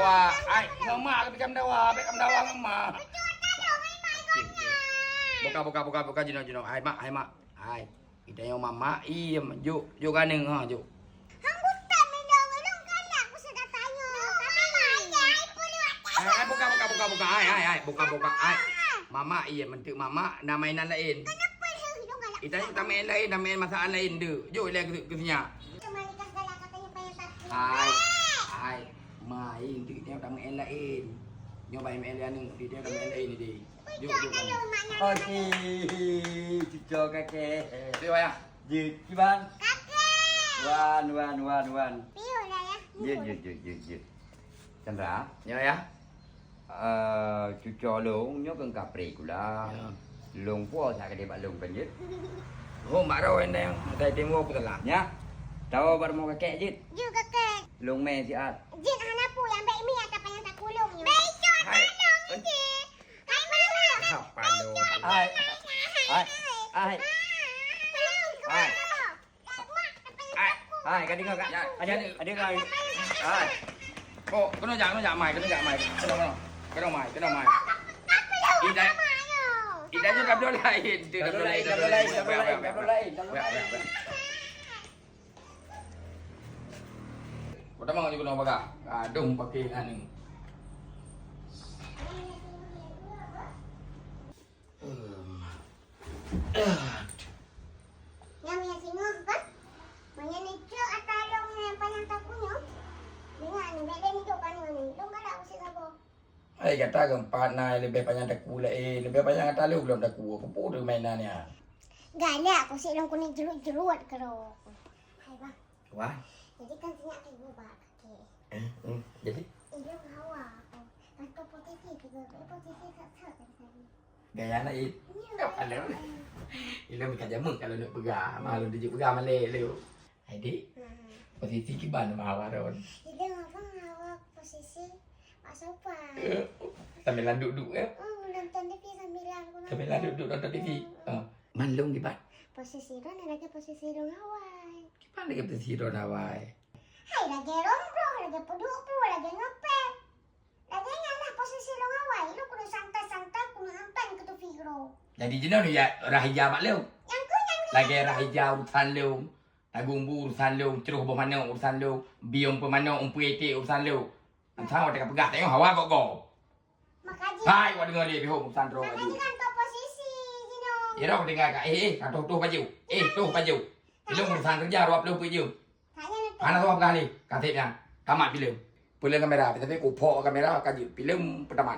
dawa. Ai, mama bekam dawa mama. Buka Jino. Ai mak. Ai. Kita yang mama iem. Juk ganing ha juk. Ai buka. Ai. Mama iya mentuk mama nak mainan lain. Kita main lain, nak main masakan lain tu. Jom lagi ke sini. Hai. Main tu dia tak main lain. Nyoba main lain ni dia tak main lain ni dia. Jom. Okey, cucu kakek. Tu ya. Jut, bang. Kakek. Wan. Piu lah ya. Jut. Chandra. Ya. Cucu long nyo kan kapre kula. Long po sa kade ba long kanjit. Oh, mak raw yang tadi temu aku telah. Nya. Tahu bar mo kakek jit. Ju kakek. Long me si at. Jin anak pu yang baik mi atau yang tak kulung ni. Baik jod tolong je. Hai mama. Apa lo? Ai. Hai, kadi ngak. Ada ngai. Hai. Oh, kena jak mai. Kena mai. Ida je dah lain. Tu dah lain. Pertama kali kena pakai. Adung pakai ni. Yang yang singo kan? Banyak ni cok atau long yang panjang takunya. Dengar ni, bela ni dok kan ni. Long galak usik sabo. Ai kata keempat nai lebih panjang daku lebih panjang kata lu belum daku. Apa pun mainan ni. Galak usik long kuning jerut kero. Hai bang. Wah. Jadi kan sinyak ke gua kakek. Jadi Dia hawa. Kan kau posisi juga. Posisi tak tadi. gaya nak apa lu? Ilu minta jamu kalau nak pegang. Malu dia pegang malai lu. Hai dik. Posisi kiban sama Aron. Dia ngapa hawa posisi Pak Sopan. Sambil duduk ya. Nonton TV sambilan aku Sambil duduk nonton TV. Malung kiban. Posisi ron lagi posisi dong Hawaii. Kiban lagi posisi ron Hawaii. Hai lagi rombro, lagi peduk-peduk, lagi ngepet. Lagi ngalah posisi dong Hawaii. Lu kudu santai-santai, kudu ampan ke tu Figro. Jadi jenuh ni ya rahija mak lu. Yang ku yang Lagi rahija urusan lu. Tagumbu urusan lu, ceruh bermana urusan lu, biung pemana umpuete urusan lu. Entah awak pegang tengok hawa kok kau. makaji. Hai, awak dengar dia bihong urusan ro baju. Makaji kan kau posisi, Jino. Ya dah dengar kat tuh baju. Tuh baju. Belum urusan kerja ro belum baju. Kayaknya nanti. Ana tu apa ni? Katanya tamat film. Film kamera, tapi ku pok kamera kaji film pertama.